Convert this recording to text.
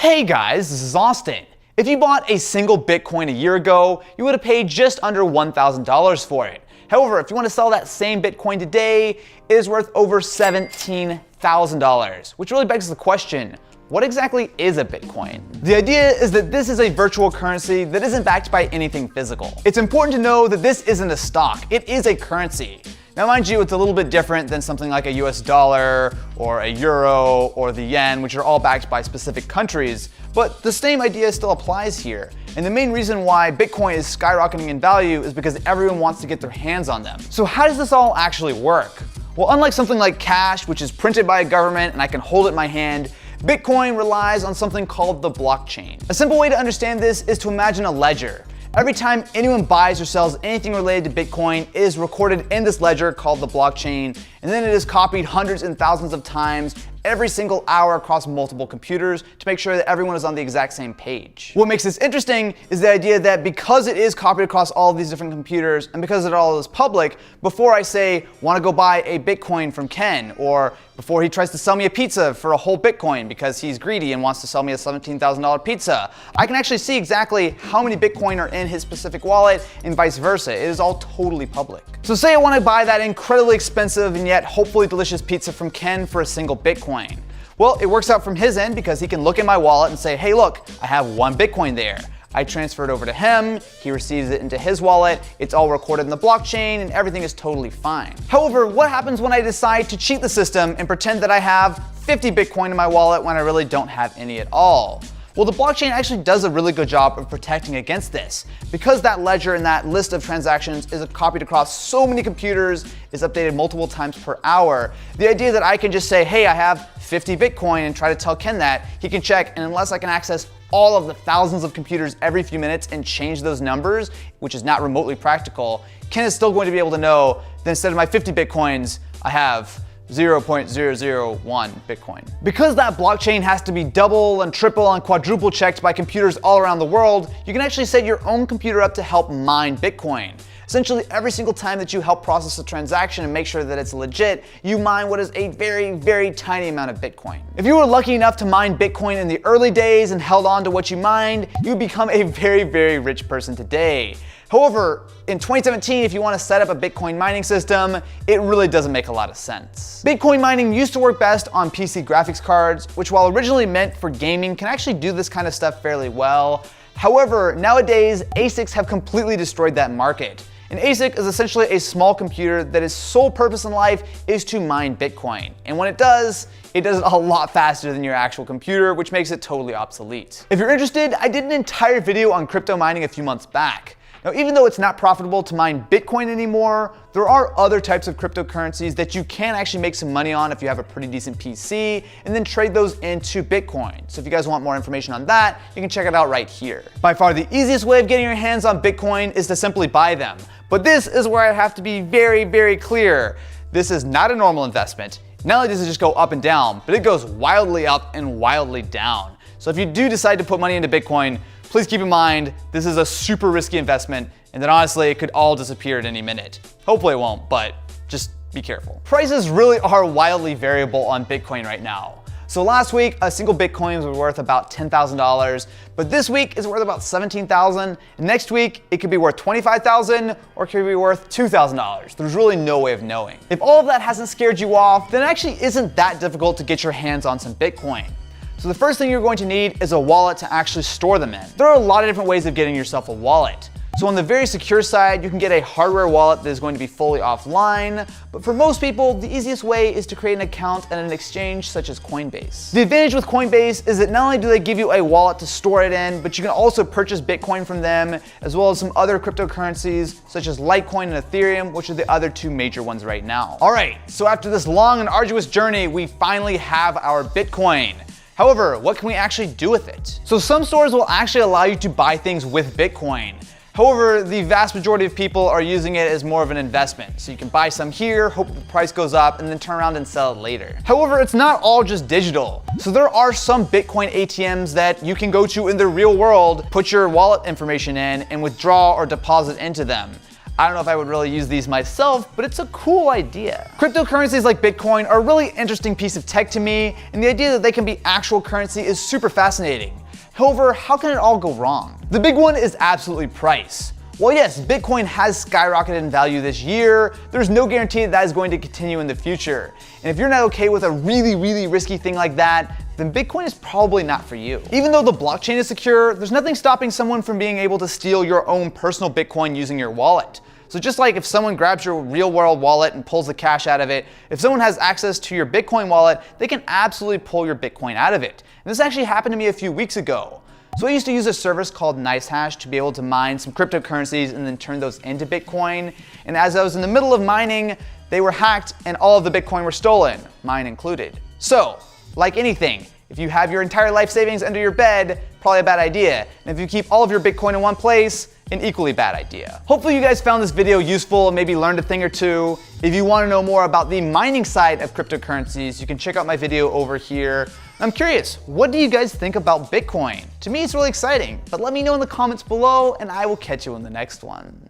Hey guys, this is Austin. If you bought a single Bitcoin a year ago, you would have paid just under $1,000 for it. However, if you want to sell that same Bitcoin today, it is worth over $17,000, which really begs the question, what exactly is a Bitcoin? The idea is that this is a virtual currency that isn't backed by anything physical. It's important to know that this isn't a stock, it is a currency. Now mind you, it's a little bit different than something like a US dollar or a euro or the yen, which are all backed by specific countries, but the same idea still applies here. And the main reason why Bitcoin is skyrocketing in value is because everyone wants to get their hands on them. So how does this all actually work? Well, unlike something like cash, which is printed by a government and I can hold it in my hand, Bitcoin relies on something called the blockchain. A simple way to understand this is to imagine a ledger. Every time anyone buys or sells anything related to Bitcoin, it is recorded in this ledger called the blockchain, and then it is copied hundreds and thousands of times every single hour across multiple computers to make sure that everyone is on the exact same page. What makes this interesting is the idea that because it is copied across all of these different computers and because it all is public, before I say, want to go buy a Bitcoin from Ken, or before he tries to sell me a pizza for a whole Bitcoin because he's greedy and wants to sell me a $17,000 pizza, I can actually see exactly how many Bitcoin are in his specific wallet and vice versa. It is all totally public. So say I want to buy that incredibly expensive and yet hopefully delicious pizza from Ken for a single Bitcoin. Well, it works out from his end because he can look in my wallet and say, hey look, I have one Bitcoin there. I transfer it over to him, he receives it into his wallet, it's all recorded in the blockchain, and everything is totally fine. However, what happens when I decide to cheat the system and pretend that I have 50 Bitcoin in my wallet when I really don't have any at all? Well, the blockchain actually does a really good job of protecting against this. Because that ledger and that list of transactions is copied across so many computers, is updated multiple times per hour, the idea that I can just say, hey, I have 50 Bitcoin and try to tell Ken that, he can check, and unless I can access all of the thousands of computers every few minutes and change those numbers, which is not remotely practical, Ken is still going to be able to know that instead of my 50 Bitcoins, I have 0.001 Bitcoin. Because that blockchain has to be double and triple and quadruple checked by computers all around the world, you can actually set your own computer up to help mine Bitcoin. Essentially, every single time that you help process a transaction and make sure that it's legit, you mine what is a very, very tiny amount of Bitcoin. If you were lucky enough to mine Bitcoin in the early days and held on to what you mined, you would become a very, very rich person today. However, in 2017, if you want to set up a Bitcoin mining system, it really doesn't make a lot of sense. Bitcoin mining used to work best on PC graphics cards, which while originally meant for gaming, can actually do this kind of stuff fairly well. However, nowadays, ASICs have completely destroyed that market. An ASIC is essentially a small computer that its sole purpose in life is to mine Bitcoin. And when it does it a lot faster than your actual computer, which makes it totally obsolete. If you're interested, I did an entire video on crypto mining a few months back. Now, even though it's not profitable to mine Bitcoin anymore, there are other types of cryptocurrencies that you can actually make some money on if you have a pretty decent PC, and then trade those into Bitcoin. So if you guys want more information on that, you can check it out right here. By far the easiest way of getting your hands on Bitcoin is to simply buy them. But this is where I have to be very, very clear. This is not a normal investment. Not only does it just go up and down, but it goes wildly up and wildly down. So if you do decide to put money into Bitcoin, please keep in mind, this is a super risky investment, and that honestly, it could all disappear at any minute. Hopefully it won't, but just be careful. Prices really are wildly variable on Bitcoin right now. So last week, a single Bitcoin was worth about $10,000, but this week it's worth about $17,000. Next week, it could be worth $25,000 or it could be worth $2,000. There's really no way of knowing. If all of that hasn't scared you off, then it actually isn't that difficult to get your hands on some Bitcoin. So the first thing you're going to need is a wallet to actually store them in. There are a lot of different ways of getting yourself a wallet. So on the very secure side, you can get a hardware wallet that is going to be fully offline, but for most people, the easiest way is to create an account at an exchange such as Coinbase. The advantage with Coinbase is that not only do they give you a wallet to store it in, but you can also purchase Bitcoin from them, as well as some other cryptocurrencies such as Litecoin and Ethereum, which are the other two major ones right now. All right, so after this long and arduous journey, we finally have our Bitcoin. However, what can we actually do with it? So some stores will actually allow you to buy things with Bitcoin. However, the vast majority of people are using it as more of an investment. So you can buy some here, hope the price goes up, and then turn around and sell it later. However, it's not all just digital. So there are some Bitcoin ATMs that you can go to in the real world, put your wallet information in, and withdraw or deposit into them. I don't know if I would really use these myself, but it's a cool idea. Cryptocurrencies like Bitcoin are a really interesting piece of tech to me, and the idea that they can be actual currency is super fascinating. However, how can it all go wrong? The big one is absolutely price. Well, yes, Bitcoin has skyrocketed in value this year. There's no guarantee that is going to continue in the future. And if you're not okay with a really risky thing like that, then Bitcoin is probably not for you. Even though the blockchain is secure, there's nothing stopping someone from being able to steal your own personal Bitcoin using your wallet. So just like if someone grabs your real world wallet and pulls the cash out of it, if someone has access to your Bitcoin wallet, they can absolutely pull your Bitcoin out of it. And this actually happened to me a few weeks ago. So I used to use a service called NiceHash to be able to mine some cryptocurrencies and then turn those into Bitcoin. And as I was in the middle of mining, they were hacked and all of the Bitcoin were stolen, mine included. So, like anything, if you have your entire life savings under your bed, probably a bad idea. And if you keep all of your Bitcoin in one place, an equally bad idea. Hopefully you guys found this video useful and maybe learned a thing or two. If you want to know more about the mining side of cryptocurrencies, you can check out my video over here. I'm curious, what do you guys think about Bitcoin? To me, it's really exciting, but let me know in the comments below and I will catch you in the next one.